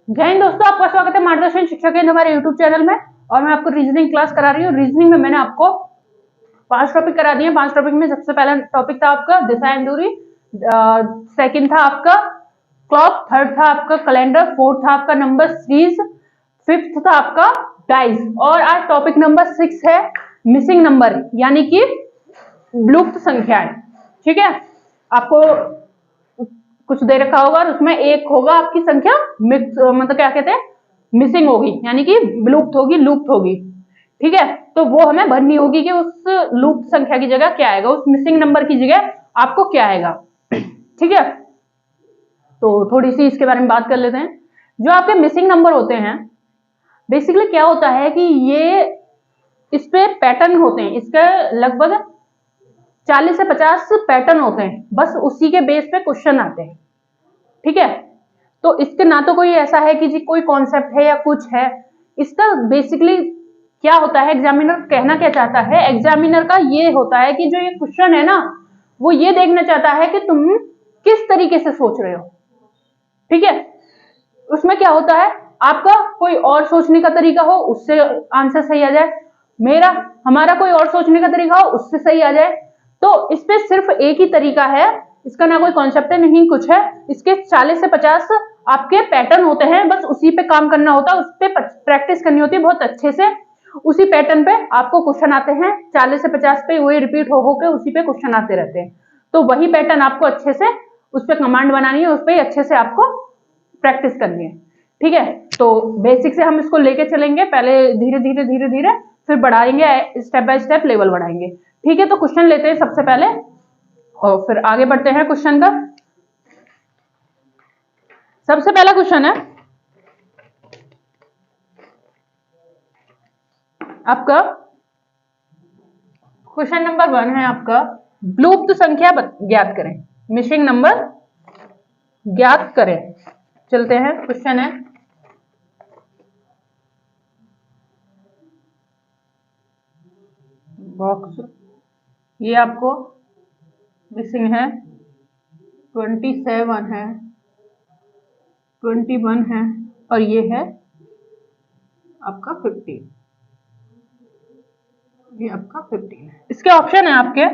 जय हिंद दोस्तों, आपका स्वागत है मार्गदर्शन शिक्षा केंद्र हमारे यूट्यूब चैनल में। और मैं आपको रीजनिंग क्लास करा रही हूँ। रीजनिंग में मैंने आपको 5 टॉपिक करा दिए। 5 टॉपिक में सबसे पहला टॉपिक था आपका दिशा एंड दूरी, सेकंड था आपका क्लॉक, थर्ड था आपका कैलेंडर, फोर्थ था आपका नंबर सीरीज, फिफ्थ था आपका डाइज, और आज टॉपिक नंबर 6 है मिसिंग नंबर, यानी कि लुप्त संख्याएं। ठीक है, आपको कुछ दे रखा होगा और उसमें एक होगा आपकी संख्या मिक्स, मतलब क्या कहते हैं, मिसिंग होगी, यानी कि विलुप्त होगी, लुप्त होगी। ठीक है, तो वो हमें भरनी होगी कि उस लुप्त संख्या की जगह क्या आएगा, उस मिसिंग नंबर की जगह आपको क्या आएगा। ठीक है, तो थोड़ी सी इसके बारे में बात कर लेते हैं। जो आपके मिसिंग नंबर होते हैं, बेसिकली क्या होता है कि ये इस पे पैटर्न होते हैं, इसका लगभग 40 से 50 पैटर्न होते हैं, बस उसी के बेस पे क्वेश्चन आते हैं। ठीक है, तो इसके ना तो कोई ऐसा है कि जी कोई कॉन्सेप्ट है या कुछ है। इसका बेसिकली क्या होता है, एग्जामिनर कहना क्या चाहता है, एग्जामिनर का ये होता है कि जो ये क्वेश्चन है ना, वो ये देखना चाहता है कि तुम किस तरीके से सोच रहे हो। ठीक है, उसमें क्या होता है, आपका कोई और सोचने का तरीका हो, उससे आंसर सही आ जाए, हमारा कोई और सोचने का तरीका हो, उससे सही आ जाए। तो इस पे सिर्फ एक ही तरीका है, इसका ना कोई कॉन्सेप्ट है, नहीं कुछ है। इसके 40 से 50 आपके पैटर्न होते हैं, बस उसी पे काम करना होता है, उस पे प्रैक्टिस करनी होती है बहुत अच्छे से। उसी पैटर्न पे आपको क्वेश्चन आते हैं, 40 से 50 पे वही रिपीट हो के उसी पे क्वेश्चन आते रहते हैं। तो वही पैटर्न आपको अच्छे से उस पर कमांड बनानी है, उस पर अच्छे से आपको प्रैक्टिस करनी है। ठीक है, तो बेसिक से हम इसको लेके चलेंगे, पहले धीरे धीरे धीरे धीरे फिर बढ़ाएंगे, स्टेप बाय स्टेप लेवल बढ़ाएंगे। ठीक है, तो क्वेश्चन लेते हैं सबसे पहले और फिर आगे बढ़ते हैं क्वेश्चन का। सबसे पहला क्वेश्चन है आपका, क्वेश्चन नंबर 1 है आपका, लुप्त संख्या ज्ञात करें, मिसिंग नंबर ज्ञात करें। चलते हैं, क्वेश्चन है बॉक्स, ये आपको मिसिंग है 27 है, 21 है, और ये है आपका 15, ये आपका 15 है। इसके ऑप्शन है आपके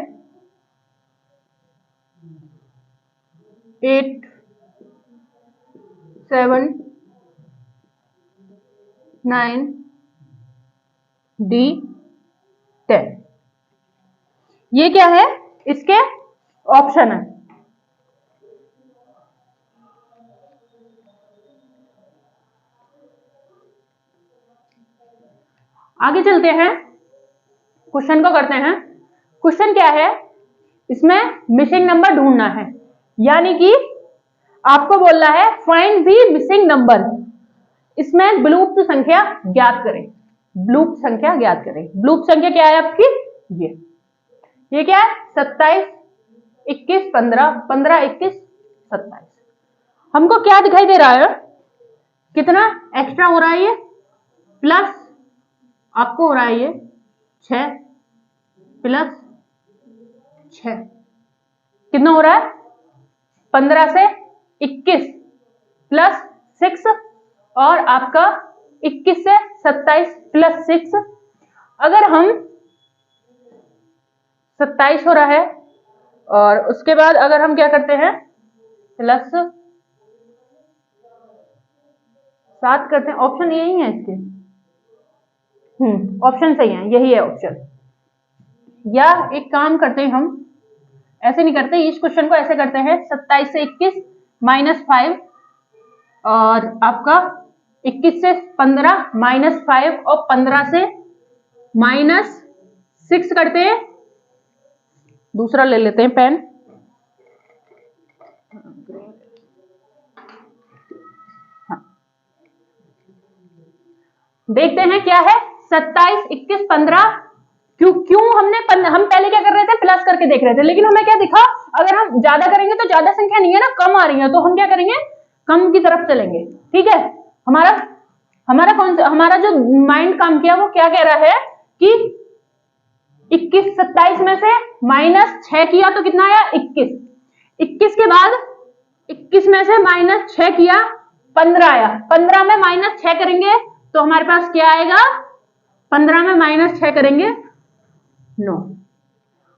8, 7, 9, D, 10। ये क्या है, इसके ऑप्शन है। आगे चलते हैं, क्वेश्चन को करते हैं। क्वेश्चन क्या है, इसमें मिसिंग नंबर ढूंढना है, यानी कि आपको बोलना है फाइंड दी मिसिंग नंबर। इसमें विलुप्त संख्या ज्ञात करें, विलुप्त संख्या ज्ञात करें। विलुप्त संख्या क्या है आपकी, ये क्या है, 27, 21, 15, 15, 21, 27। हमको क्या दिखाई दे रहा है, कितना एक्स्ट्रा हो रहा है, ये प्लस आपको हो रहा है ये 6 प्लस 6, कितना हो रहा है, 15 से 21 प्लस 6, और आपका 21 से 27 प्लस 6। अगर हम 27 हो रहा है और उसके बाद अगर हम क्या करते हैं, प्लस 7 करते हैं, ऑप्शन यही है इसके, ऑप्शन सही है, यही है ऑप्शन। या एक काम करते हैं, हम ऐसे नहीं करते, इस क्वेश्चन को ऐसे करते हैं, 27 से 21 -5, और आपका 21 से 15 -5, और 15 से -6 करते हैं। दूसरा ले लेते हैं पेन, हाँ। देखते हैं क्या है, 27, 21, 15, क्यों हम पहले क्या कर रहे थे, प्लस करके देख रहे थे, लेकिन हमें क्या दिखा, अगर हम ज्यादा करेंगे तो ज्यादा संख्या नहीं है ना, कम आ रही है, तो हम क्या करेंगे, कम की तरफ चलेंगे। ठीक है, हमारा जो माइंड काम किया वो क्या कह रहा है कि 21, 27 में से -6 किया तो कितना आया, 21। 21 के बाद 21 में से -6 किया 15 आया। 15 में -6 करेंगे तो हमारे पास क्या आएगा? 15 में -6 करेंगे 9।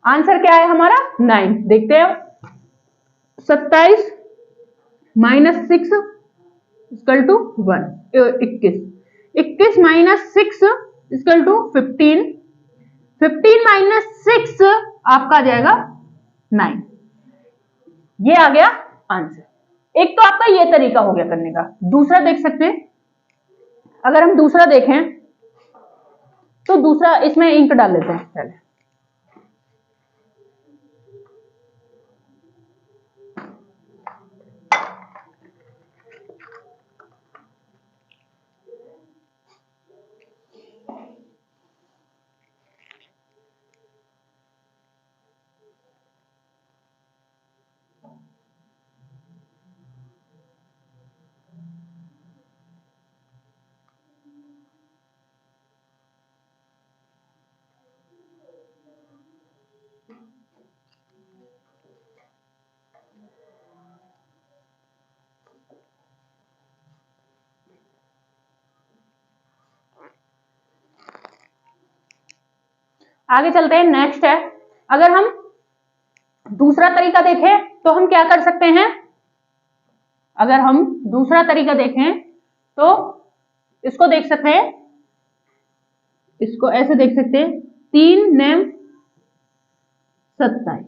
आंसर क्या है हमारा? 9। देखते हैं 27 -6 इक्वल टू 1, 21। 21 -6 equal to 15। 15 -6 आपका आ जाएगा 9। ये आ गया आंसर। एक तो आपका ये तरीका हो गया करने का। दूसरा देख सकते हैं, अगर हम दूसरा देखें तो दूसरा इसमें इंक डाल लेते हैं पहले। आगे चलते हैं। नेक्स्ट है, अगर हम दूसरा तरीका देखें तो हम क्या कर सकते हैं? अगर हम दूसरा तरीका देखें तो इसको देख सकते हैं, इसको ऐसे देख सकते हैं, 3 नेम 27।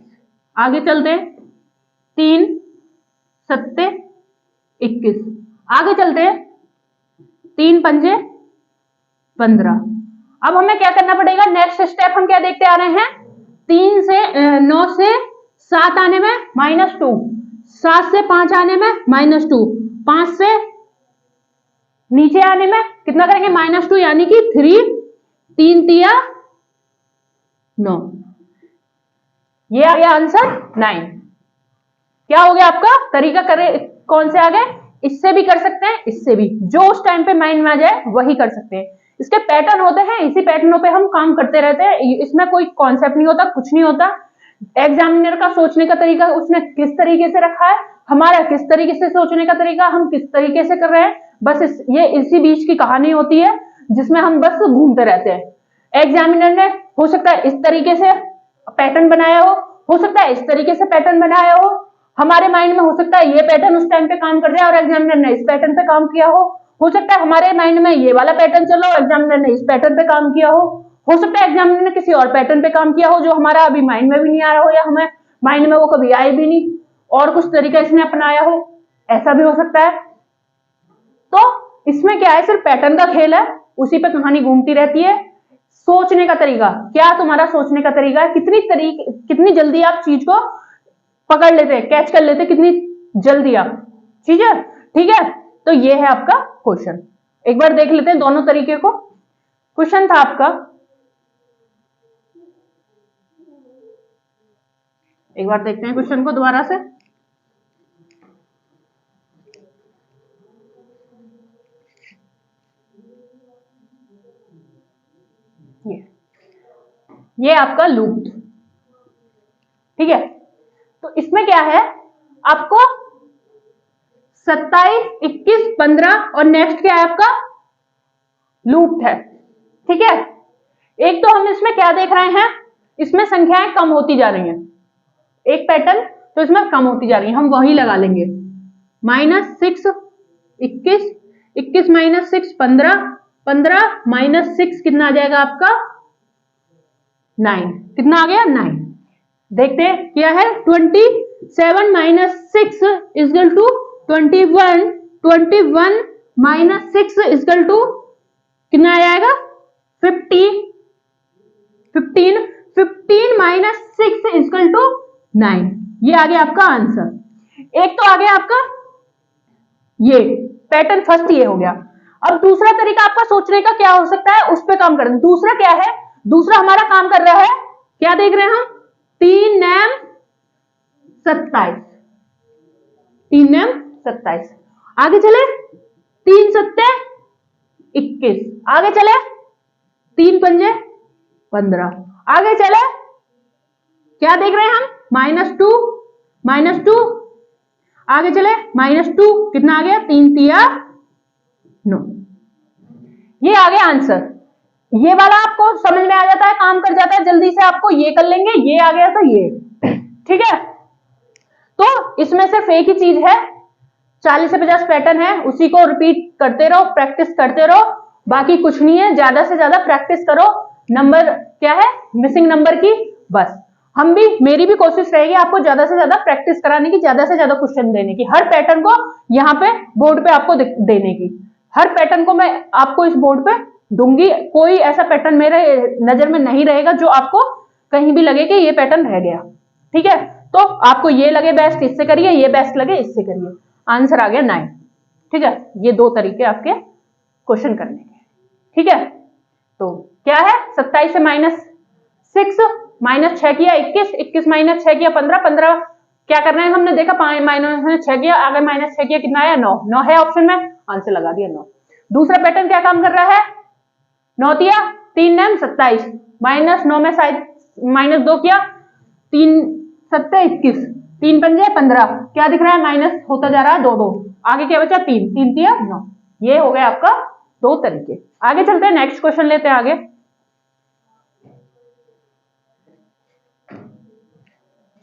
आगे चलते हैं, 3 सत्ते 21। आगे चलते हैं, 3 पंजे 15। अब हमें क्या करना पड़ेगा? नेक्स्ट स्टेप हम क्या देखते आ रहे हैं? 3 से 9 से 7 आने में -2, 7 से 5 आने में -2, 5 से नीचे आने में कितना करेंगे? -2, यानी कि 3, 3 तिया 9। ये आ गया आंसर 9। क्या हो गया आपका तरीका? करे कौन से आ गए? इससे भी कर सकते हैं, इससे भी, जो उस टाइम पे माइंड में आ जाए वही कर सकते हैं। इसके पैटर्न होते हैं, इसी पैटर्नों पे हम काम करते रहते हैं। इसमें कोई कॉन्सेप्ट नहीं होता, कुछ नहीं होता। एग्जामिनर का सोचने का तरीका उसने किस तरीके से रखा है, हमारा किस तरीके से सोचने का तरीका, हम किस तरीके से कर रहे हैं, बस ये इसी बीच की कहानी होती है जिसमें हम बस घूमते रहते हैं। एग्जामिनर ने हो सकता है इस तरीके से पैटर्न बनाया हो सकता है इस तरीके से पैटर्न बनाया हो, हमारे माइंड में हो सकता है ये पैटर्न उस टाइम पे काम कर जाए और एग्जामिनर ने इस पैटर्न पे काम किया हो सकता है हमारे माइंड में ये वाला पैटर्न चलो, एग्जामिनर ने इस पैटर्न पे काम किया हो सकता है एग्जामिनर ने किसी और पैटर्न पे काम किया हो जो हमारा अभी माइंड में भी नहीं आ रहा हो, या हमें माइंड में वो कभी आए भी नहीं, और कुछ तरीका इसने अपनाया हो, ऐसा भी हो सकता है। तो इसमें क्या है, सिर्फ पैटर्न का खेल है, उसी पे कहानी घूमती रहती है। सोचने का तरीका, क्या तुम्हारा सोचने का तरीका है, कितनी जल्दी आप चीज को पकड़ लेते हैं, कैच कर लेते हैं, कितनी जल्दी आप, ठीक है। ठीक है, तो ये है आपका क्वेश्चन। एक बार देख लेते हैं दोनों तरीके को। क्वेश्चन था आपका, एक बार देखते हैं क्वेश्चन को दोबारा से। ये आपका लूप, ठीक है। तो इसमें क्या है, आपको 27, 21, 15 और नेक्स्ट क्या है आपका लूप है, ठीक है। एक तो हम इसमें क्या देख रहे हैं, इसमें संख्याएं कम होती जा रही हैं, एक पैटर्न तो इसमें कम होती जा रही है, हम वही लगा लेंगे। -6 21, 21 -6 15, 15 -6 कितना आ जाएगा आपका 9, कितना आ गया 9। देखते हैं क्या है, 27 -6 इक्वल टू 21, 21 -6 इक्वल टू कितना आ जाएगा 15, 15 -6 इक्वल टू 9। ये आ गया आपका आंसर। एक तो आ गया आपका ये पैटर्न, फर्स्ट ये हो गया। अब दूसरा तरीका आपका सोचने का क्या हो सकता है, उस पर काम करना। दूसरा क्या है, दूसरा हमारा काम कर रहा है, क्या देख रहे हैं हम, 3 नेम 27, 3 नेम 27। आगे चले, 3 सत्ते 21, आगे चले 3 पंजे 15, आगे चले क्या देख रहे हैं हम -2, आगे चले, -2 कितना आ गया, 3 तिया 9। ये आ गया आंसर। ये वाला आपको समझ में आ जाता है, काम कर जाता है जल्दी से, आपको ये कर लेंगे, ये आ गया तो ये, ठीक है। तो इसमें सिर्फ एक ही चीज है, 40 से 50 पैटर्न है, उसी को रिपीट करते रहो, प्रैक्टिस करते रहो, बाकी कुछ नहीं है। ज्यादा से ज्यादा प्रैक्टिस करो, नंबर क्या है, मिसिंग नंबर की, बस। हम भी, मेरी भी कोशिश रहेगी आपको ज्यादा से ज्यादा प्रैक्टिस कराने की, ज्यादा से ज्यादा क्वेश्चन देने की, हर पैटर्न को यहाँ पे बोर्ड पे आपको देने की। हर पैटर्न को मैं आपको इस बोर्ड पे दूंगी, कोई ऐसा पैटर्न मेरे नजर में नहीं रहेगा जो आपको कहीं भी लगे कि ये पैटर्न रह गया, ठीक है। तो आपको ये लगे बेस्ट, इससे करिए, ये बेस्ट लगे, इससे करिए। आंसर आ गया 9, ठीक है। ये 2 तरीके आपके क्वेश्चन करने के, ठीक है। तो क्या है, 27 से -6, -6 किया 21, 21 -6 किया 15, 15 क्या करना है हमने देखा, -6 किया, आगे -6 किया, कितना आया 9, 9 है ऑप्शन में, आंसर लगा दिया 9। दूसरा पैटर्न क्या काम कर रहा है, 9 तिया 3 9 27, -9 में शायद -2 किया, 3 7 21, 3 पंजे 15, क्या दिख रहा है, माइनस होता जा रहा है 2 2, आगे क्या बचा 3, 3 तिया 9। ये हो गया आपका 2 तरीके। आगे चलते हैं, नेक्स्ट क्वेश्चन लेते हैं आगे।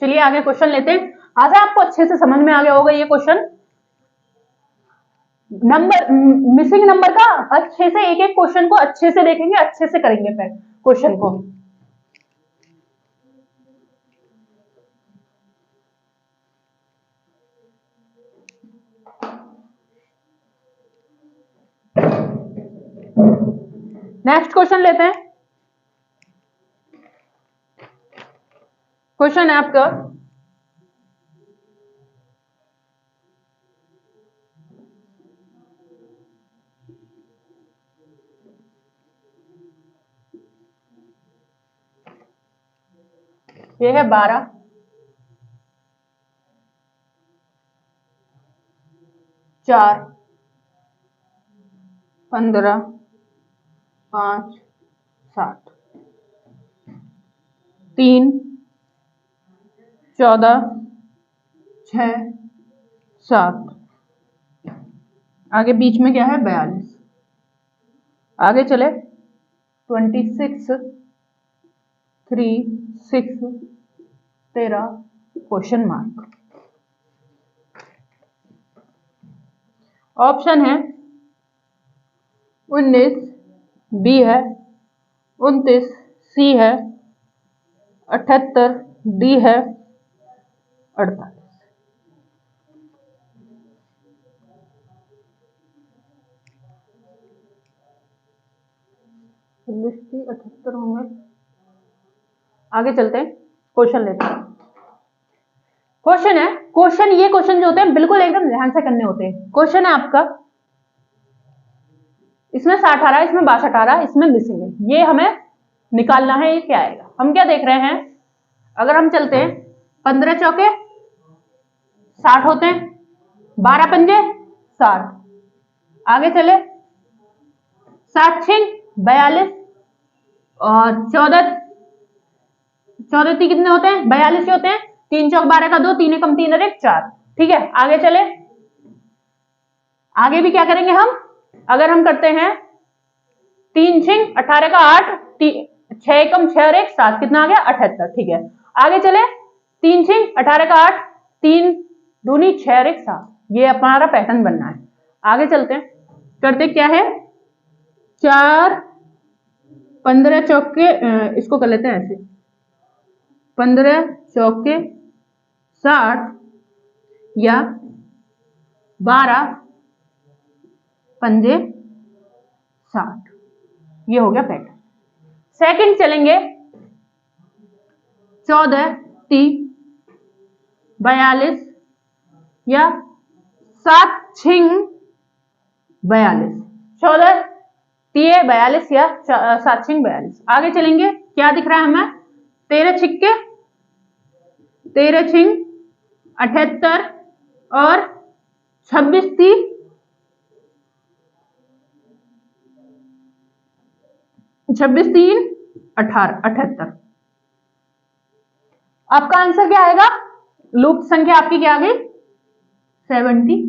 चलिए आगे क्वेश्चन लेते हैं। आशा आपको अच्छे से समझ में आ गया होगा ये क्वेश्चन। नंबर, मिसिंग नंबर का अच्छे से, एक एक क्वेश्चन को अच्छे से देखेंगे, अच्छे से करेंगे फिर क्वेश्चन को। नेक्स्ट क्वेश्चन लेते हैं। क्वेश्चन है आपका, ये है 12, 4, 15, 5, 7, 3, 14, 6, 7, आगे बीच में क्या है 42, आगे चले 26, 3, 6, 13, क्वेश्चन मार्क। ऑप्शन है 19 बी है, 29 सी है, 78 डी है, 48। 78 होंगे। आगे चलते हैं, क्वेश्चन लेते हैं। क्वेश्चन है, क्वेश्चन, ये क्वेश्चन जो होते हैं बिल्कुल एकदम ध्यान से करने होते हैं। क्वेश्चन है आपका, इसमें 60 आ रहा है, इसमें 62 आ रहा है, इसमें मिसिंग है, ये हमें निकालना है, ये क्या आएगा। हम क्या देख रहे हैं, अगर हम चलते हैं 15 चौके 60 होते हैं, 12 पंजे 60, आगे चले 7 छिंग 42, और 14 कितने होते हैं, 42 होते हैं, 3 चौक 12 का 2, 3 एकम 3 और 1 4, ठीक है। आगे चले, आगे भी क्या करेंगे हम, अगर हम करते हैं 3 छिंग 18 का 8, 6 एकम 6 और 1 7, कितना आ गया 78, ठीक है। आगे चले 3 छिंग 18 का 8, 3 दूनी 6 और 1 7, ये हमारा पैटर्न बनना है। आगे चलते हैं, करते क्या है, 4 15 चौके, इसको कर लेते हैं ऐसे, 15 चौके 60 या 12 पंजे 60, ये हो गया पैटर्न। सेकंड चलेंगे 14 30 42 या 7 छिंग 42, 14 30 42 या 7 छिंग 42। आगे चलेंगे, क्या दिख रहा है हमें, 13 छिक्के 13 छिंग 78 और 26 30 26 3 18 78। आपका आंसर क्या आएगा, लूप संख्या आपकी क्या आ गई 78।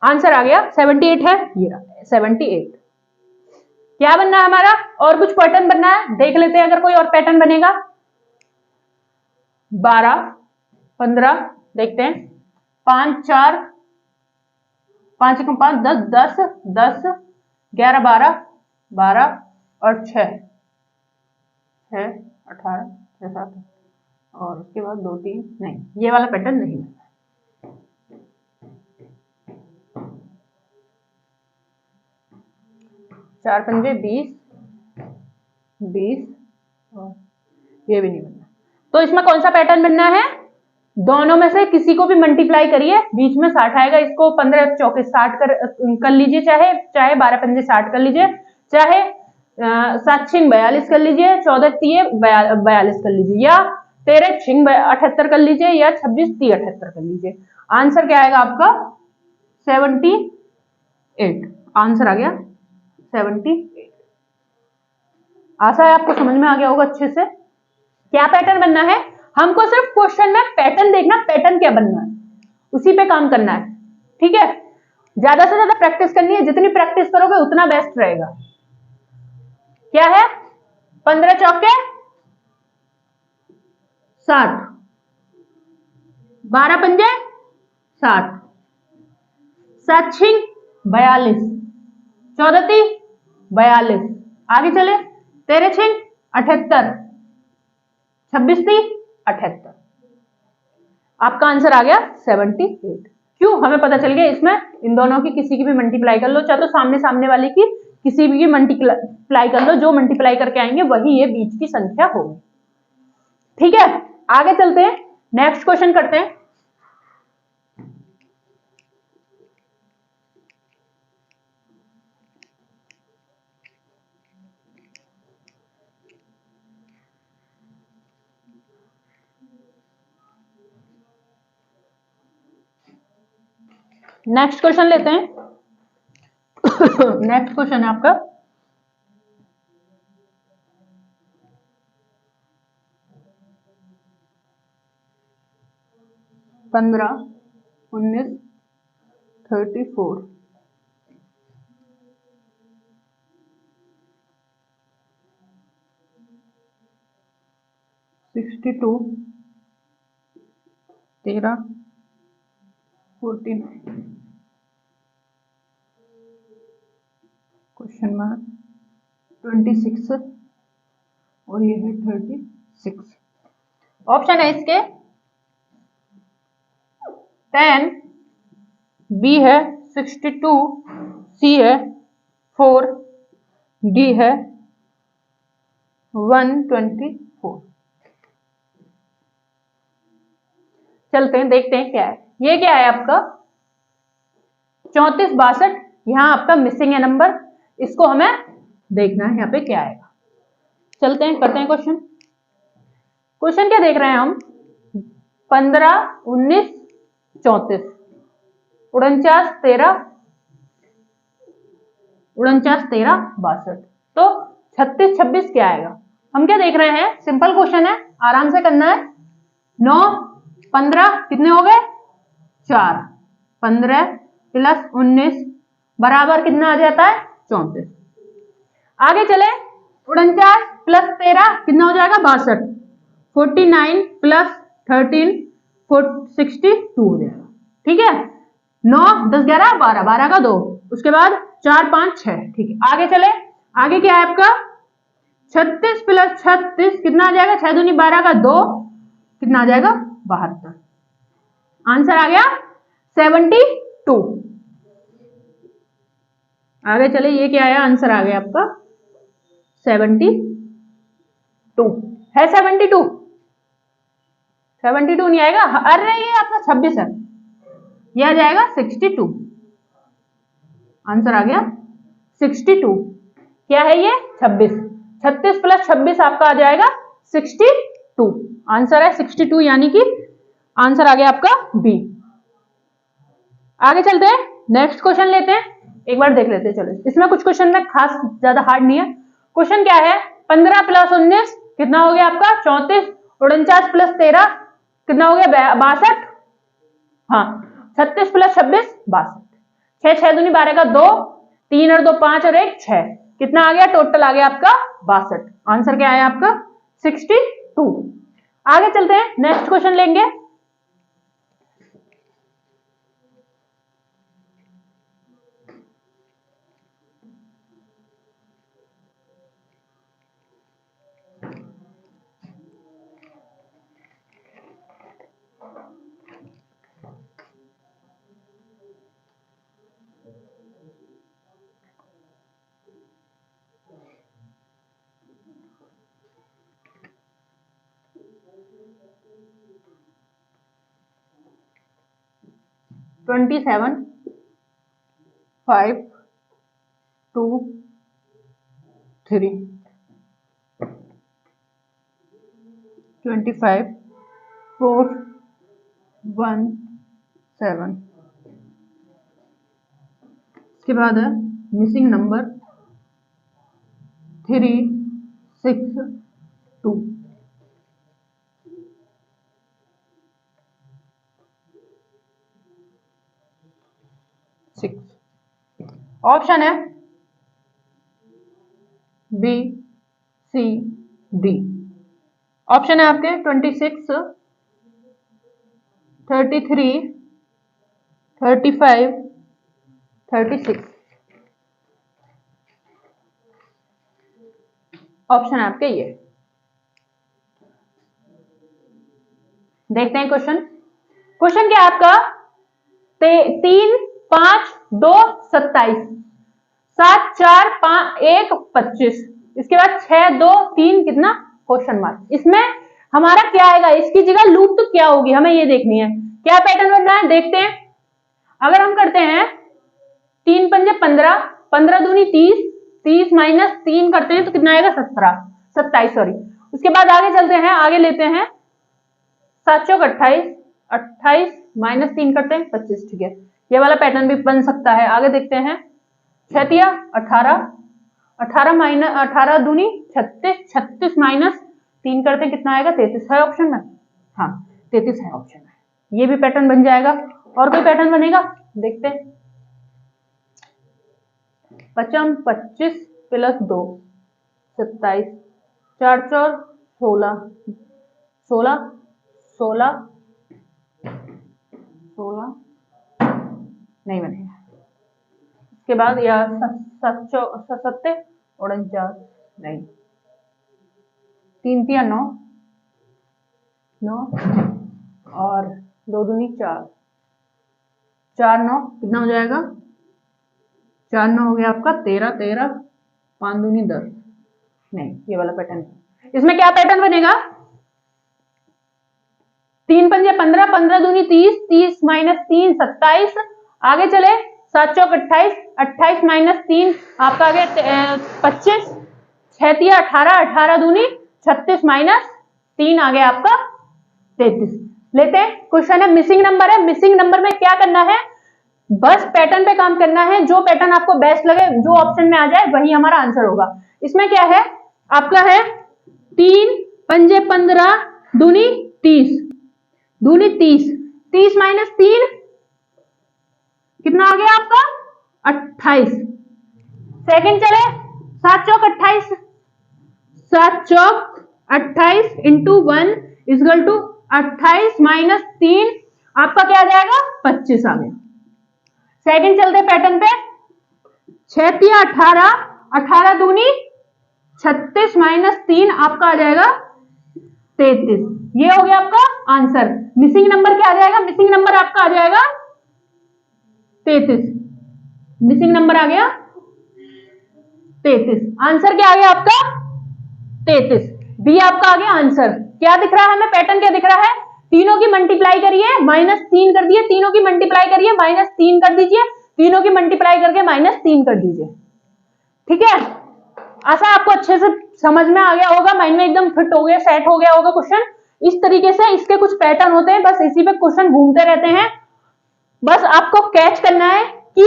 आंसर आ गया 78 है, ये 78। क्या बनना है हमारा? और कुछ पैटर्न बनना है, देख लेते हैं अगर कोई और पैटर्न बनेगा। 12, 15 देखते हैं। 5 4 5 1 5 10 10 10 11 12 12 और 6 6 18 6 7 और उसके बाद 2 3 नहीं, ये वाला पैटर्न नहीं है। 4 पंजे 20 20 और ये भी नहीं बनना। तो इसमें कौन सा पैटर्न बनना है? दोनों में से किसी को भी मल्टीप्लाई करिए, बीच में 60 आएगा। इसको 15 चौके 60 कर लीजिए, चाहे 12 पंजे 60 कर लीजिए, चाहे 7 छिंग 42 कर लीजिए, 14 तीय 42 कर लीजिए, या 13 छिंग 78 कर लीजिए, या 26 तीय 78 कर लीजिए। आंसर क्या आएगा आपका? 78। आंसर आ गया 78। आशा है आपको समझ में आ गया होगा अच्छे से। क्या पैटर्न बनना है? हमको सिर्फ क्वेश्चन में पैटर्न देखना, पैटर्न क्या बनना है उसी पे काम करना है। ठीक है, ज्यादा से ज्यादा प्रैक्टिस करनी है, जितनी प्रैक्टिस करोगे उतना बेस्ट रहेगा। क्या है? 15 चौके 60, 12 पंजे 60, 7 छिंग 42, 14 ती 42, आगे चले 13 छिंग 78, 26 ती 78। आपका आंसर आ गया 78। क्यों? हमें पता चल गया इसमें इन दोनों की किसी की भी मल्टीप्लाई कर लो, चाहे तो सामने सामने वाले की किसी भी मल्टीप्लाई कर लो, जो मल्टीप्लाई करके आएंगे वही ये बीच की संख्या होगी। ठीक है, आगे चलते हैं, नेक्स्ट क्वेश्चन करते हैं। नेक्स्ट क्वेश्चन लेते हैं। नेक्स्ट क्वेश्चन है आपका 15 19 34 62 13 49 क्वेश्चन मार्क 26 और ये है 36। ऑप्शन है इसके 10, बी है 62, सी है 4, डी है 124। चलते हैं, देखते हैं क्या है। ये क्या है आपका 34 62। यहां आपका मिसिंग है नंबर, इसको हमें देखना है यहाँ पे क्या आएगा। चलते हैं, करते हैं क्वेश्चन। क्वेश्चन क्या देख रहे हैं हम? 15 19 34 49 13 49 13 62। तो 36 26 क्या आएगा? हम क्या देख रहे हैं? सिंपल क्वेश्चन है, आराम से करना है। 9 15 कितने हो गए? 4। 15 प्लस 19 बराबर कितना आ जाता है? 34। आगे चले, 49 प्लस 13 कितना हो जाएगा? 62। 49 प्लस 13 62 हो जाएगा। ठीक है, 9 10 11 12 12 का 2, उसके बाद 4 5 6। ठीक है, आगे चले। आगे क्या है आपका? 36 प्लस 36 कितना आ जाएगा? 6 दूनी 12 का 2 कितना आ जाएगा? 72। आंसर आ गया 72। आगे चले, ये क्या आया? आंसर आ गया आपका 72 है। 72 नहीं आएगा, अरे ये आपका 26 है, ये आ जाएगा 62। आंसर आ गया 62। क्या है ये? 26। 36 प्लस 26 आपका आ जाएगा 62। आंसर है 62, यानी कि आंसर आ गया आपका बी। आगे चलते हैं, नेक्स्ट क्वेश्चन लेते हैं, एक बार देख लेते हैं। चलो, इसमें कुछ क्वेश्चन में खास ज्यादा हार्ड नहीं है। क्वेश्चन क्या है? 15 प्लस 19 कितना हो गया आपका? 34। 49 प्लस 13 कितना हो गया? 62। हाँ 36 प्लस 26 62, 6 6 दूनी 12 का 2, 3 और 2 5 और 1 6, कितना आ गया टोटल आ गया आपका 62। आंसर क्या है आपका 62। आगे चलते हैं, नेक्स्ट क्वेश्चन लेंगे। ट्वेंटी 5 2 3 25 4 1 7, इसके बाद है मिसिंग नंबर 3 6 2। ऑप्शन है बी सी डी। ऑप्शन है आपके 26 33 35 36। ऑप्शन है आपके ये। देखते हैं क्वेश्चन। क्वेश्चन क्या है आपका 3 5 2 27, 7 4 5 1 25, इसके बाद 6 2 3 कितना क्वेश्चन मार्क। इसमें हमारा क्या आएगा, इसकी जगह लूप तो क्या होगी हमें ये देखनी है, क्या पैटर्न बनना है देखते हैं। अगर हम करते हैं 3 पंजे 15, 15 दूनी 30, 30 माइनस 3 करते हैं तो कितना आएगा 27 सॉरी। उसके बाद आगे चलते हैं, आगे लेते हैं 7 चौक 28, 28 माइनस 3 करते हैं 25, ठीक है ये वाला पैटर्न भी बन सकता है। आगे देखते हैं 6 18, 18 माइनस 18 दूनी 36, 36 माइनस 3 करते हैं कितना आएगा 33 है ऑप्शन में। हाँ 33 है ऑप्शन में, ये भी पैटर्न बन जाएगा। और कोई पैटर्न बनेगा देखते हैं। 25 प्लस 2 27, 4 4 16 16 16 16 नहीं बनेगा। इसके बाद या 7 49 नहीं, 3 3 9 9 और 2 दूनी 4, 4 9 कितना हो जाएगा 4 9 हो गया आपका 13 13, 5 दूनी 10 नहीं, ये वाला पैटर्न है। इसमें क्या पैटर्न बनेगा 3 पंजे 15, 15 दूनी 30, 30 माइनस 3 27, आगे चले 7 चौक 28, 28 माइनस 3 आपका आ गया 25, 6 18, 18 दूनी 36 माइनस 3 आ गया आपका 33। लेते हैं क्वेश्चन है मिसिंग नंबर है। मिसिंग नंबर में क्या करना है, बस पैटर्न पे काम करना है, जो पैटर्न आपको बेस्ट लगे जो ऑप्शन में आ जाए वही हमारा आंसर होगा। इसमें क्या है आपका है 3 पंजे 15 दूनी 30, दूनी 30, 30 माइनस 3 कितना आ गया आपका 28। सेकंड चले 7 चौक 28, 7 चौक 28 इंटू 1 इजगल टू 28 माइनस 3 आपका क्या आ जाएगा 25 आ गया। सेकंड चलते पैटर्न पे 6 18, 18 दूनी 36 माइनस 3 आपका आ जाएगा 33, ये हो गया आपका आंसर। मिसिंग नंबर क्या आ जाएगा, मिसिंग नंबर आपका आ जाएगा 33, मिसिंग नंबर आ गया 33, आंसर क्या आ गया आपका 33, बी आपका आ गया आंसर। क्या दिख रहा है हमें पैटर्न, क्या दिख रहा है तीनों की मल्टीप्लाई करिए माइनस 3 कर दिए, तीनों की मल्टीप्लाई करिए माइनस 3 कर दीजिए, तीनों की मल्टीप्लाई करके माइनस 3 कर दीजिए, ठीक है। आशा आपको अच्छे से समझ में आ गया होगा, माइंड में एकदम फिट हो गया, सेट हो गया होगा क्वेश्चन। इस तरीके से इसके कुछ पैटर्न होते हैं, बस इसी पे क्वेश्चन घूमते रहते हैं। बस आपको कैच करना है कि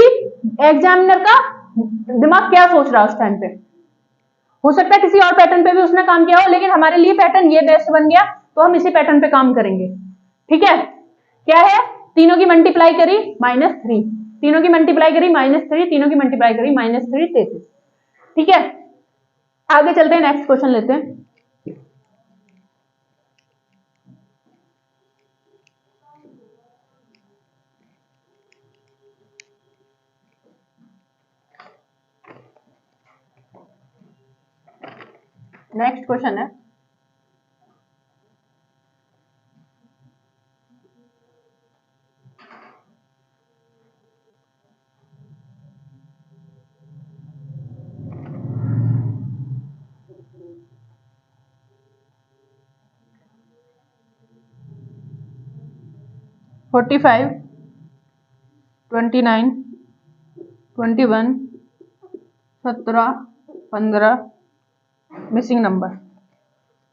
एग्जामिनर का दिमाग क्या सोच रहा है उस टाइम पे। हो सकता है किसी और पैटर्न पे भी उसने काम किया हो, लेकिन हमारे लिए पैटर्न ये बेस्ट बन गया तो हम इसी पैटर्न पे काम करेंगे, ठीक है। क्या है तीनों की मल्टीप्लाई करी -3, तीनों की मल्टीप्लाई करी -3, तीनों की मल्टीप्लाई करी -3, 33। ठीक है, आगे चलते हैं, नेक्स्ट क्वेश्चन लेते हैं। नेक्स्ट क्वेश्चन है (45, 29, 21, 17, 15) मिसिंग नंबर।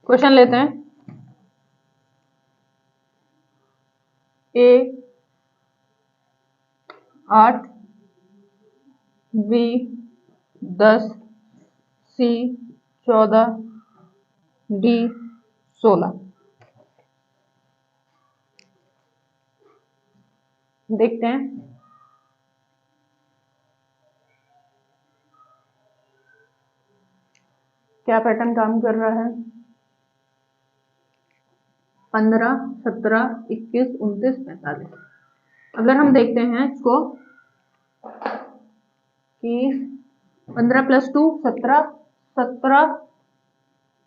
क्वेश्चन लेते हैं। ए 8, बी 10, सी 14, डी 16। देखते हैं क्या पैटर्न काम कर रहा है। 15, 17, 21, 29, 45। अगर हम देखते हैं इसको कि 15 + 2 17, 17,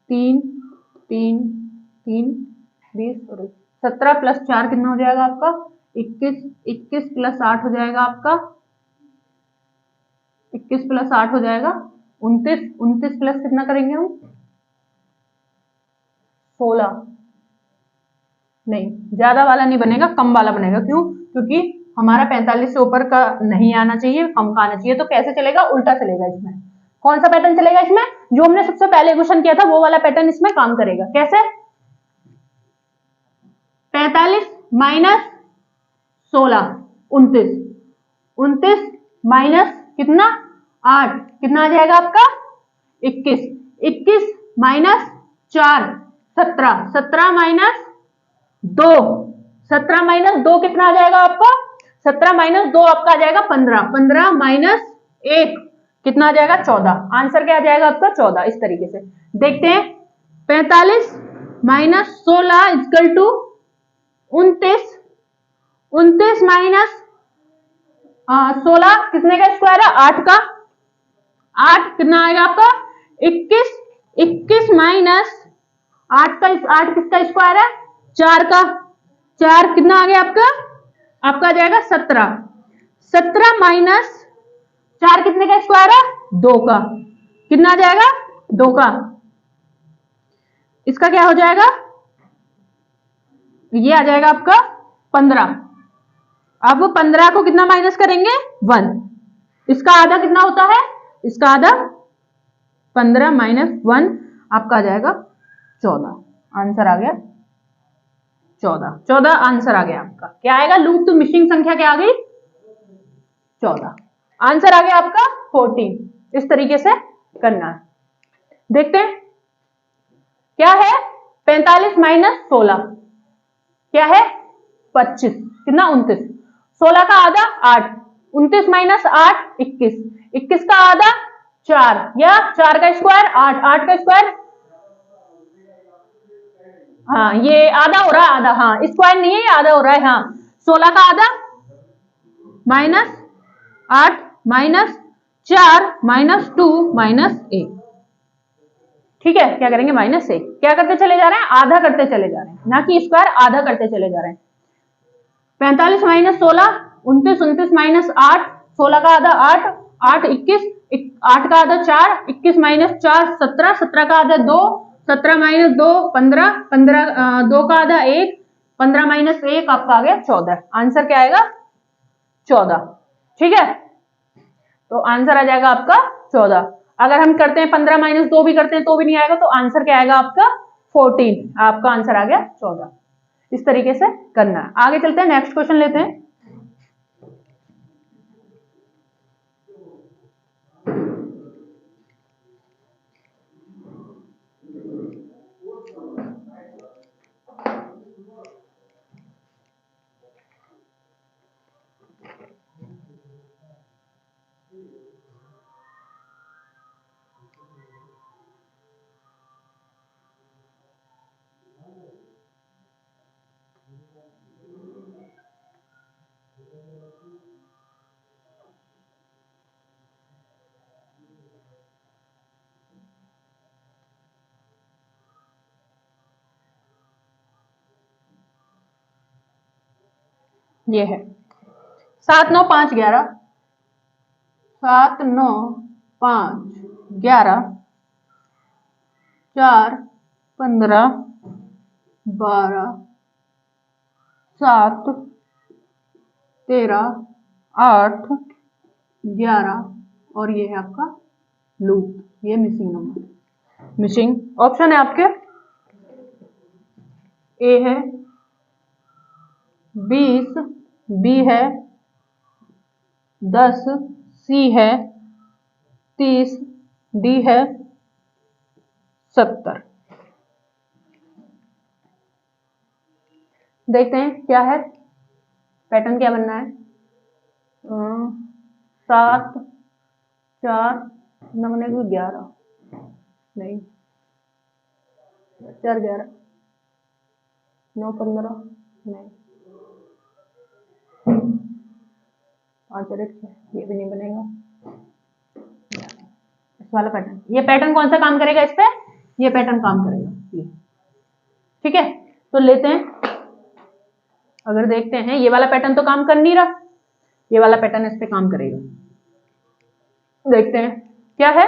3, 3, 3, 20 और 17 + 4 कितना हो जाएगा आपका 21, 21 + 8 हो जाएगा आपका 21 + 8 हो जाएगा 29, 29 प्लस कितना करेंगे हम 16। नहीं, ज्यादा वाला नहीं बनेगा, कम वाला बनेगा। क्यों? क्योंकि हमारा 45 से ऊपर का नहीं आना चाहिए, कम का आना चाहिए। तो कैसे चलेगा, उल्टा चलेगा। इसमें कौन सा पैटर्न चलेगा, इसमें जो हमने सबसे पहले क्वेश्चन किया था वो वाला पैटर्न इसमें काम करेगा। कैसे 45 - 16 29, 29 माइनस कितना 8 कितना आ जाएगा आपका 21, 21 - 4 17, 17 - 2 17 - 2 कितना आ जाएगा आपका 17 - 2 आपका आ जाएगा 15, 15 - 1 कितना आ जाएगा 14। आंसर क्या आ जाएगा आपका 14। इस तरीके से देखते हैं 45 - 16 इक्वल टू 29, 29 माइनस 16 कितने का स्क्वायर है 8 का 8 कितना आएगा आपका 21, 21 माइनस 8 का 8 किसका स्क्वायर है 4 का 4 कितना आ गया आपका आ जाएगा 17, 17 माइनस 4 कितने का स्क्वायर है 2 का कितना आ जाएगा 2 का। इसका क्या हो जाएगा ये आ जाएगा आपका 15। अब 15 को कितना माइनस करेंगे 1। इसका आधा कितना होता है इसका आधा 15 - 1 आपका आ जाएगा 14। आंसर आ गया 14, 14 आंसर आ गया आपका। क्या आएगा लूप तो मिसिंग संख्या क्या आ गई 14। आंसर आ गया आपका 14। इस तरीके से करना है। देखते हैं क्या है 45 - 16 क्या है 25 कितना 29, 16 का आधा 8, 29 - 8 21, 21 का आधा 4 या 4 का स्क्वायर 8, 8 का स्क्वायर हाँ ये आधा हो रहा है आधा हाँ स्क्वायर नहीं है ये आधा हो रहा है हाँ 16 का आधा -8 -4 -2 -1। ठीक है क्या करेंगे -1 क्या करते चले जा रहे हैं आधा करते चले जा रहे हैं ना कि स्क्वायर आधा करते चले जा रहे हैं। 45 - 16 29, 29 - 8 16 का आधा 8, 8 21, 8 का आधा 4, 21 - 4 17, 17 का आधा 2, 17 - 2 15, 15 2 का आधा 1, 15 - 1 आपका आ गया 14। आंसर क्या आएगा 14। ठीक है तो आंसर आ जाएगा आपका 14। अगर हम करते हैं 15 - 2 भी करते हैं तो भी नहीं आएगा तो आंसर क्या आएगा आपका 14। आपका आंसर आ गया 14। इस तरीके से करना है। आगे चलते हैं नेक्स्ट क्वेश्चन लेते हैं। ये है 7 9 5 11, 7 9 5 11, 4 15 12 7 13 8 11 और ये है आपका लूप, ये मिसिंग नंबर, मिसिंग ऑप्शन है आपके ए है 20, बी है 10, सी है 30, डी है 70। देखते हैं क्या है, पैटर्न क्या बनना है। 7 4 9 11, नहीं 4 11 9 15, नहीं 5 और 1 ये भी नहीं बनेगा। इस वाला पैटर्न, ये पैटर्न कौन सा काम करेगा इस पे, ये पैटर्न काम करेगा ये, ठीक है। तो लेते हैं, अगर देखते हैं ये वाला पैटर्न तो काम कर नहीं रहा, ये वाला पैटर्न इस पे काम करेगा। देखते हैं क्या है,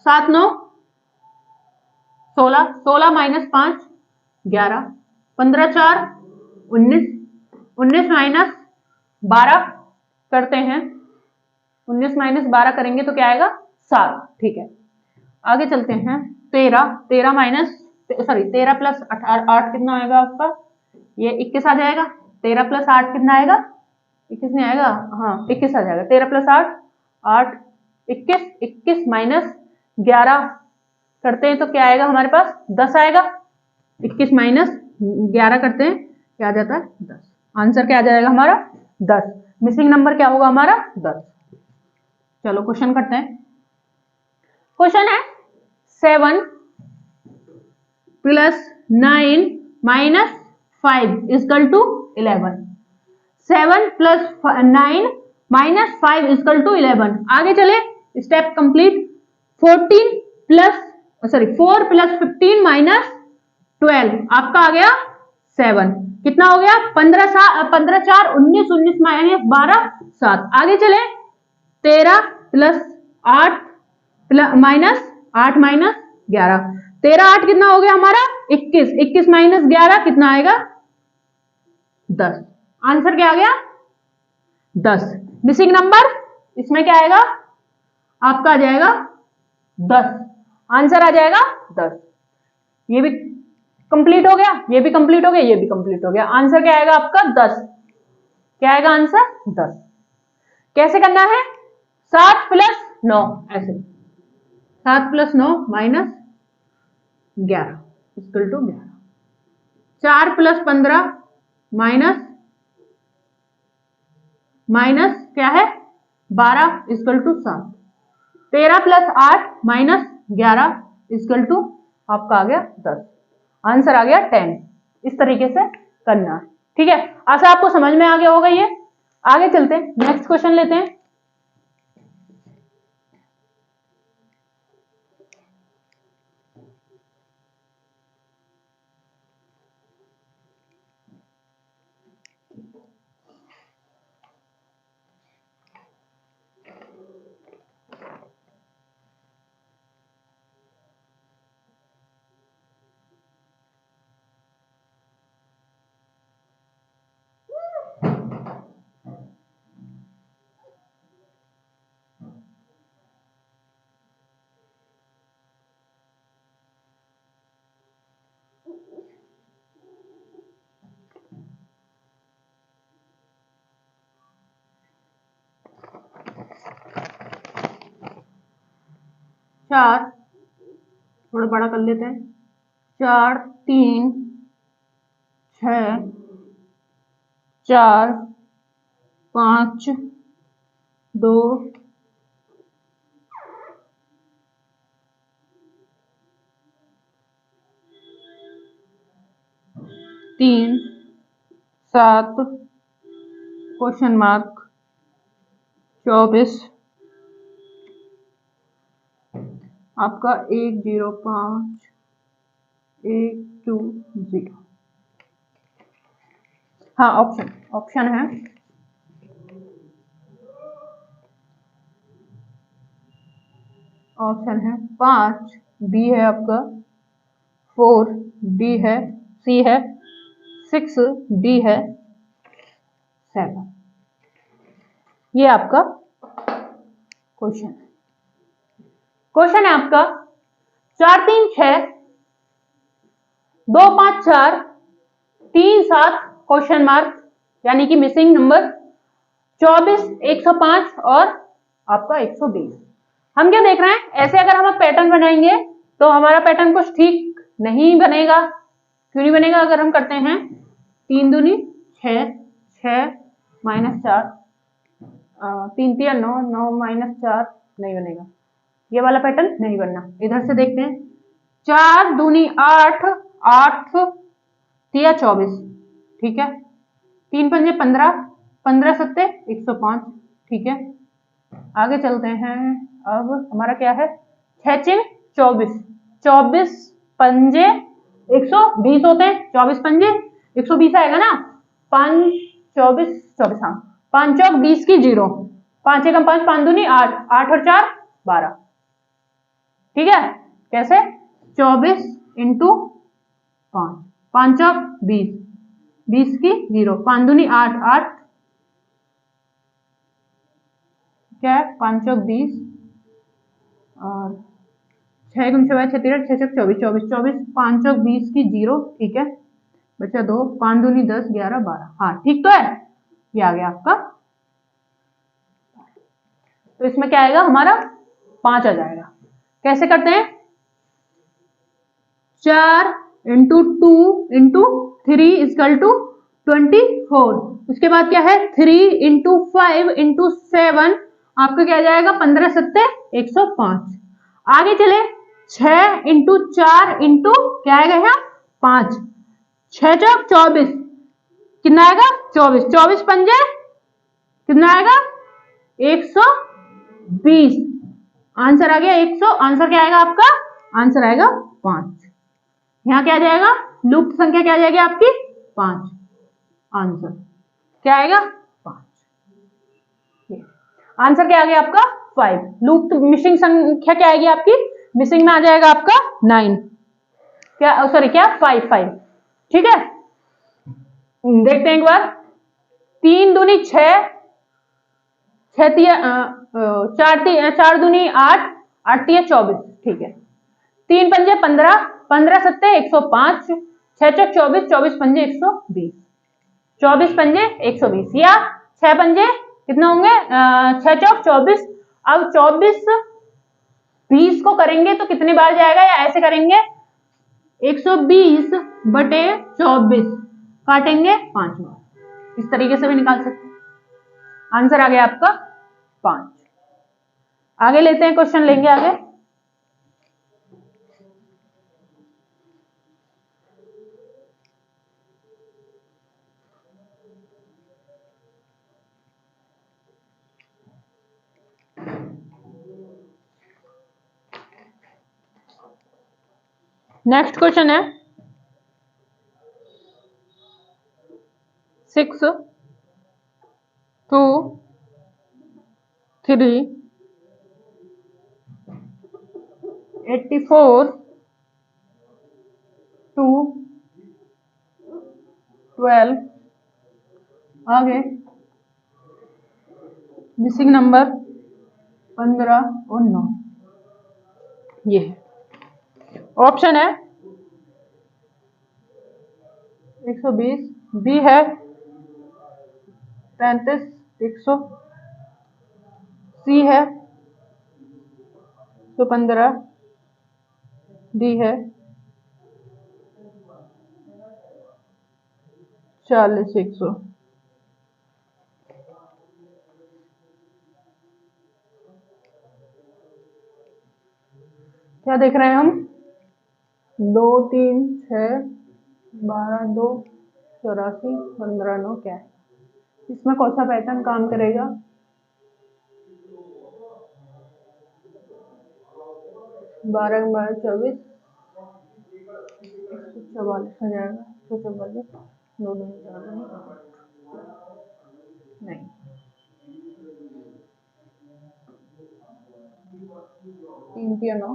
7 9 16, 16 माइनस 5 11, 15 4 19, 19 माइनस 12 करते हैं, 19 माइनस 12 करेंगे तो क्या आएगा 7, ठीक है। आगे चलते हैं, 13 13 माइनस सॉरी 13 प्लस 8 कितना आएगा आपका, ये 21 आ जाएगा। 13 प्लस 8 कितना आएगा, 21 नहीं आएगा, हाँ 21 आ जाएगा। 13 प्लस 8 8 21, 21 माइनस 11 करते हैं तो क्या आएगा हमारे पास 10 आएगा। 21 माइनस 11 करते हैं क्या आ जाता है 10, आंसर क्या आ जाएगा हमारा 10, मिसिंग नंबर क्या होगा हमारा 10। चलो क्वेश्चन करते हैं, क्वेश्चन है 7 plus 9 minus 5 equal to 11, 7 plus 9 minus 5 equal to 11। आगे चले, step complete. 14 plus sorry 4 plus 15 minus 12 आपका आ गया 7, कितना हो गया 15 4 19, 19 माइनस 12 7। आगे चले, 13 प्लस 8 माइनस 8 माइनस 11, 13 8 कितना हो गया हमारा 21, 21 माइनस 11 कितना आएगा 10, आंसर क्या आ गया 10। मिसिंग नंबर इसमें क्या आएगा आपका आ जाएगा 10, आंसर आ जाएगा 10। ये भी कंप्लीट हो गया, ये भी कंप्लीट हो गया, ये भी कंप्लीट हो गया, आंसर क्या आएगा आपका 10। क्या आएगा आंसर 10। कैसे करना है, 7 प्लस 9 ऐसे, 7 plus 9 minus 11 equal to 11, 4 plus 15 minus minus क्या है 12 equal to 7, 13 plus 8 minus 11 equal to आपका आ गया 10, आंसर आ गया 10। इस तरीके से करना है, ठीक है। आशा आपको समझ में आ गया होगा ये। आगे चलते हैं, नेक्स्ट क्वेश्चन लेते हैं। चार थोड़ा बड़ा कर लेते हैं, 4 3 6 4 5 2 3 7 क्वेश्चन मार्क 24 आपका 105 120। हाँ, ऑप्शन है ऑप्शन है 5 बी है आपका, 4 डी है, सी है, 6 डी है, 7। ये आपका क्वेश्चन है आपका 4 3 6 2 5 4 3 7 क्वेश्चन मार्क, यानी कि मिसिंग नंबर 24 105 और आपका 120। हम क्या देख रहे हैं, ऐसे अगर हम पैटर्न बनाएंगे तो हमारा पैटर्न कुछ ठीक नहीं बनेगा। क्यों नहीं बनेगा? अगर हम करते हैं 3 दूनी 6 6 माइनस 4 3 3 9 9 माइनस 4 नहीं बनेगा, ये वाला पैटर्न नहीं बनना। इधर से देखते हैं 4 दूनी 8 8 तिया 24, ठीक है। 3 पंजे 15 15 सत्ते 105, ठीक है। आगे चलते हैं। अब हमारा क्या है, 6 चिन 24 24 पंजे 120 होते हैं, 24 पंजे 120 आएगा ना। 5 24 24, हाँ 5 चौक 20 की 0, 5 एकम 5 5 दूनी 8 8 और 4 12, ठीक है। कैसे? 24 इंटू 5 5 चौक 20 20 की 0, 5 दूनी 8 8 क्या है, 5 चौक 20 और 6 गुम 6 6 6 चौक 24 24 24 5 चौक 20 की 0, ठीक है। बचा 2 5 दूनी 10 11 12, हाँ ठीक तो है। ये आ गया आपका। तो इसमें क्या आएगा हमारा 5 आ जाएगा। कैसे करते हैं, 4 इंटू 2 इंटू 3 इजकल टू 24। उसके बाद क्या है 3 इंटू 5 इंटू 7, आपका क्या जाएगा 15 सत्ते 105। आगे चले 6 इंटू 4 इंटू क्या आएगा यहाँ 5, 6 चौक 24, कितना आएगा 24 24 पंजे कितना आएगा 120। आंसर आ गया 100। आंसर क्या आएगा आपका, आंसर आएगा 5। यहाँ क्या आ जाएगा, लुप्त संख्या क्या आ जाएगी आपकी 5। आंसर क्या आएगा 5। आंसर क्या आ गया आपका 5। लुप्त मिसिंग संख्या क्या आएगी आपकी, मिसिंग में आ जाएगा आपका 9, क्या सॉरी क्या 5 5, ठीक है। देखते हैं एक बार, 3 दूनी 6 6 तिया 4 दूनी 8 8 तिया 24, ठीक है। 3 पंजे 15 15 सत्ते 105, 6 चौक 24 24 पंजे 120, 24 पंजे 120 या 6 पंजे कितना होंगे 6 चौक 24। अब 24 20 को करेंगे तो कितने बार जाएगा, या ऐसे करेंगे 120 बटे 24 काटेंगे 5 बार, इस तरीके से भी निकाल सकते हैं। आंसर आ गया आपका 5। आगे लेते हैं, क्वेश्चन लेंगे आगे। नेक्स्ट क्वेश्चन है 6 2 3 84 2 12। आगे मिसिंग नंबर 15 और 9। ये है ऑप्शन है 120, बी है 35 100, सी है 115, डी है 40 100। क्या देख रहे हैं हम? 2 3 6 12 2 84 15 9 क्या है इसमें? कौन सा पैटर्न काम करेगा? 12 12 24 144 हो जाएगा। 144 2 2 4 नहीं, 3 3 9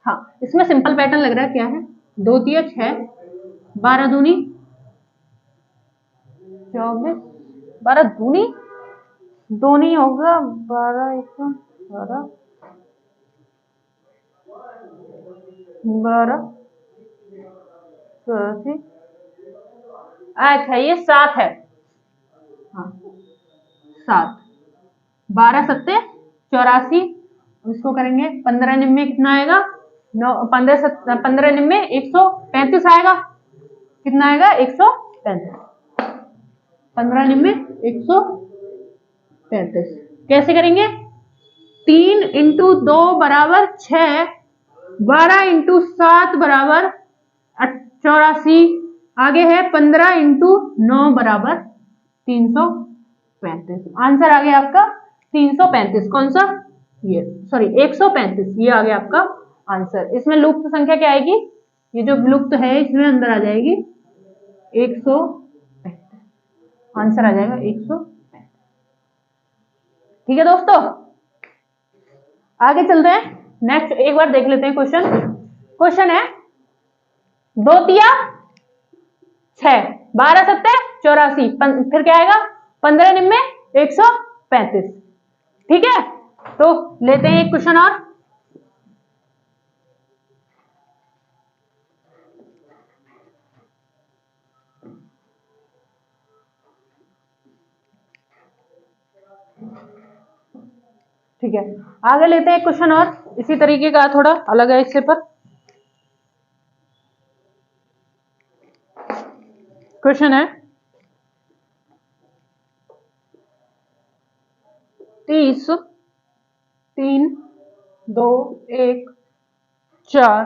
हाँ, इसमें सिंपल पैटर्न लग रहा है। क्या है? 2 3 6 12 दूनी 24 12 दूनी 2 नहीं होगा 12 1 12 12 84 अच्छा ये 7 है। हाँ 7 12 सत्ते 84 इसको करेंगे 15 निम्मे कितना आएगा? 9 15 15 निम्मे 135 आएगा। कितना आएगा? 135। 15 निम्मे 135 कैसे करेंगे? 3 इंटू 2 बराबर 6 12 इंटू 7 बराबर 84 आगे है 15 इंटू 9 बराबर 335। आंसर आ गया आपका 335। कौन सा? ये सॉरी 135 ये आ गया आपका आंसर। इसमें लुप्त संख्या क्या आएगी? ये जो लुप्त है इसमें अंदर आ जाएगी 135। आंसर आ जाएगा 135। ठीक है दोस्तों, आगे चलते हैं। नेक्स्ट एक बार देख लेते हैं क्वेश्चन। क्वेश्चन है 2 तिया 6 12 सत्ते 84 फिर क्या आएगा? 15 निम्मे 135। ठीक है, तो लेते हैं एक क्वेश्चन और। ठीक है, आगे लेते हैं क्वेश्चन और इसी तरीके का, थोड़ा अलग है इससे पर। क्वेश्चन है 30 3 2 1 4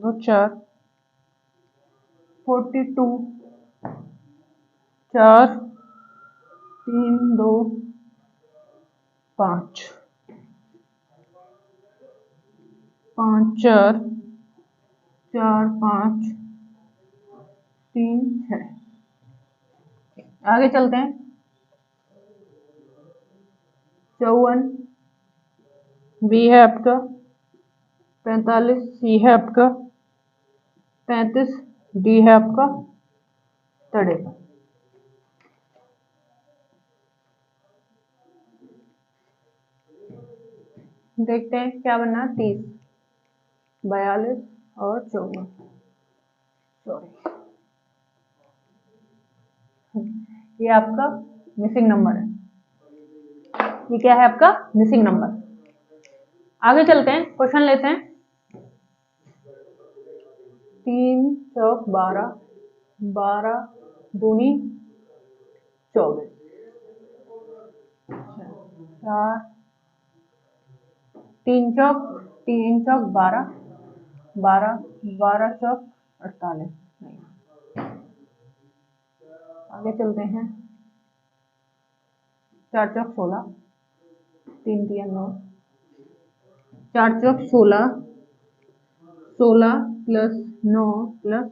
2 4 42 4 3 2 5 5 4 4 5 3 6। आगे चलते हैं। 54 बी है आपका, 45 सी है आपका, 35 डी है आपका, 53। देखते हैं क्या बनना। 30 42 और 54। सॉरी ये आपका मिसिंग नंबर है। ये क्या है आपका? Missing number. आगे चलते हैं, क्वेश्चन लेते हैं। 3 चौक 12 12 दूनी 24 4 3 चौक 12 12 12 चौक 48। नहीं, आगे चलते हैं। 4 चौक 16 3 3 9 4 चौक 16 16 प्लस 9 प्लस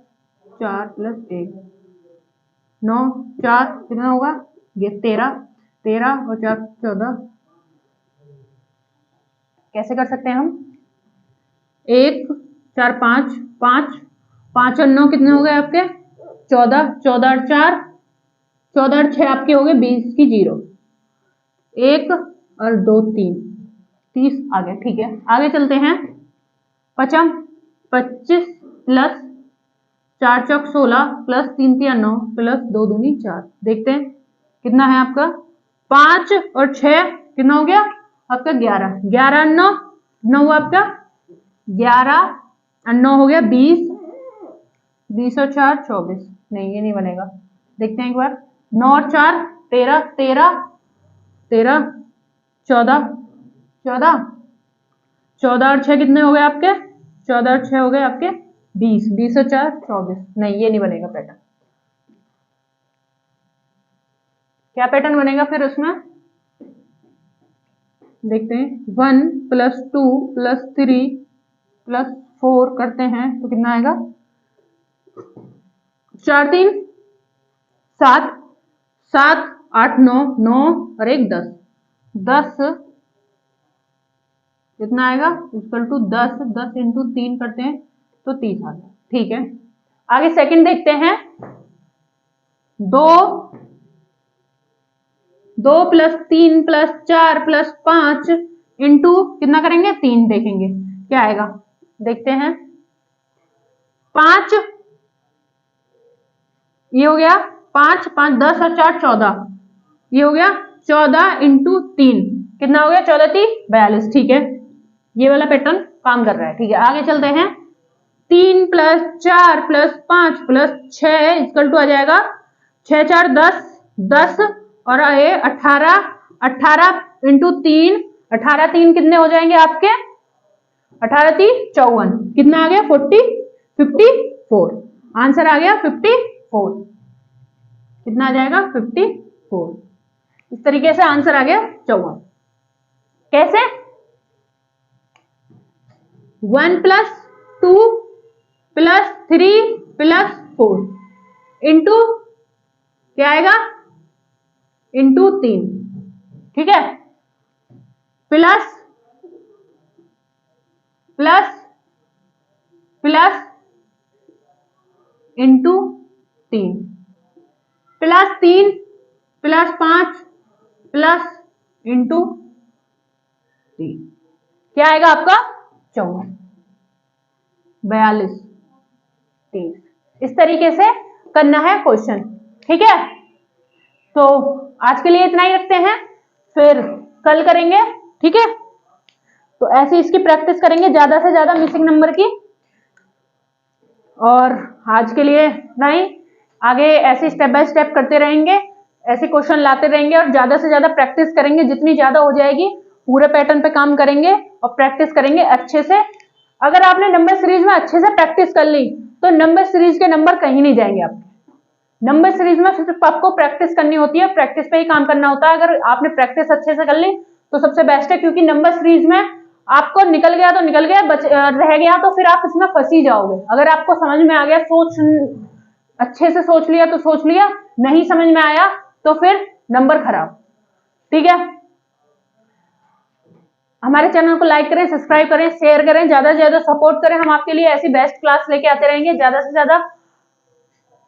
4 प्लस 1 9 4 कितना होगा? ये 13 13 और 4 14। कैसे कर सकते हैं हम? 1 4 5 5 5 और 9 कितने हो गए आपके? 14 14 और 4 14 और 6 आपके हो गए 20 की 0 1 और 2 3 30 आ गया। ठीक है, आगे चलते हैं। 25 25 प्लस 4 चौक 16 प्लस 3 3 9 प्लस 2 दूनी 4। देखते हैं कितना है आपका? 5 और 6 कितना हो गया आपका? 11 11 9 9 हुआ आपका 11 और 9 हो गया 20 20 और 4 24। नहीं ये नहीं बनेगा। देखते हैं एक बार। 9 और 4 13 13 13 14 14 14 और 6 कितने हो गए आपके? 14 और 6 हो गए आपके 20, 20 और 4 24। नहीं, ये नहीं बनेगा पैटर्न। क्या पैटर्न बनेगा फिर उसमें? देखते हैं। 1 + 2 + 3 + 4 करते हैं तो कितना आएगा? 4 3 7 7 8 9 9 और 1 10 10 कितना आएगा? इक्वल टू 10 10 इंटू 3 करते हैं तो 30 आ गया। ठीक है, आगे सेकंड देखते हैं। 2 2 + 3 + 4 + 5 इंटू कितना करेंगे? 3 देखेंगे क्या आएगा, देखते हैं। 5 ये हो गया 5 5 10 और 4 14, ये हो गया 14 इंटू 3 कितना हो गया? 14 3 42। ठीक है, ये वाला पैटर्न काम कर रहा है। ठीक है, आगे चलते हैं। 3 + 4 + 5 + 6 इक्वल टू आ जाएगा 6 4 10 10 और ये 18 18 इंटू 3 18 3 कितने हो जाएंगे आपके? 18 3 54 कितना आ गया? 54। आंसर आ गया 54। कितना आ जाएगा? 54। इस तरीके से आंसर आ गया 54। कैसे? 1 + 2 + 3 + 4 इंटू क्या आएगा? इंटू 3। ठीक है, plus plus plus into 3 +3 + 5 plus into 3 क्या आएगा आपका? 54 42 30। इस तरीके से करना है क्वेश्चन। ठीक है, तो आज के लिए इतना ही रखते हैं, फिर कल करेंगे। ठीक है, तो ऐसे इसकी प्रैक्टिस करेंगे ज्यादा से ज्यादा मिसिंग नंबर की। और आज के लिए इतना ही, आगे ऐसे स्टेप बाय स्टेप करते रहेंगे, ऐसे क्वेश्चन लाते रहेंगे और ज्यादा से ज्यादा प्रैक्टिस करेंगे। जितनी ज्यादा हो जाएगी पूरे पैटर्न पे काम करेंगे और प्रैक्टिस करेंगे अच्छे से। अगर आपने नंबर सीरीज में अच्छे से प्रैक्टिस कर ली तो नंबर सीरीज के नंबर कहीं नहीं जाएंगे आपके। नंबर सीरीज में सिर्फ आपको प्रैक्टिस करनी होती है, प्रैक्टिस पे ही काम करना होता है। अगर आपने प्रैक्टिस अच्छे से कर ली तो सबसे बेस्ट है, क्योंकि नंबर सीरीज में आपको निकल गया तो निकल गया, रह गया तो फिर आप इसमें फंस ही जाओगे। अगर आपको समझ में आ गया, अच्छे से सोच लिया तो सोच लिया, नहीं समझ में आया तो फिर नंबर खराब। ठीक है, हमारे चैनल को लाइक करें, सब्सक्राइब करें, शेयर करें, ज्यादा से ज्यादा सपोर्ट करें। हम आपके लिए ऐसी बेस्ट क्लास लेके आते रहेंगे, ज्यादा से ज्यादा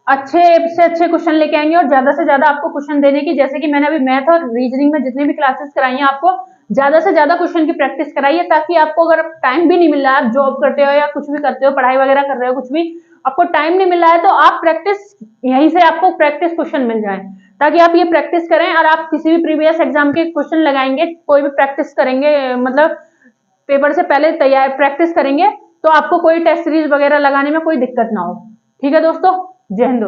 अच्छे क्वेश्चन लेके आएंगे और ज्यादा से ज्यादा आपको क्वेश्चन देने की, जैसे कि मैंने अभी मैथ और रीजनिंग में जितनी भी क्लासेस कराई हैं, आपको ज्यादा से ज्यादा क्वेश्चन की प्रैक्टिस कराइए, ताकि आपको अगर टाइम भी नहीं मिल रहा है, आप जॉब करते हो या कुछ भी करते हो, पढ़ाई वगैरह कर रहे हो, कुछ भी आपको टाइम नहीं मिल रहा है, तो आप प्रैक्टिस यहीं से आपको प्रैक्टिस क्वेश्चन मिल जाए, ताकि आप ये प्रैक्टिस करें और आप किसी भी प्रीवियस एग्जाम के क्वेश्चन लगाएंगे, कोई भी प्रैक्टिस करेंगे, मतलब पेपर से पहले तैयार प्रैक्टिस करेंगे, तो आपको कोई टेस्ट सीरीज वगैरह लगाने में कोई दिक्कत ना हो। ठीक है दोस्तों, जय हिंद।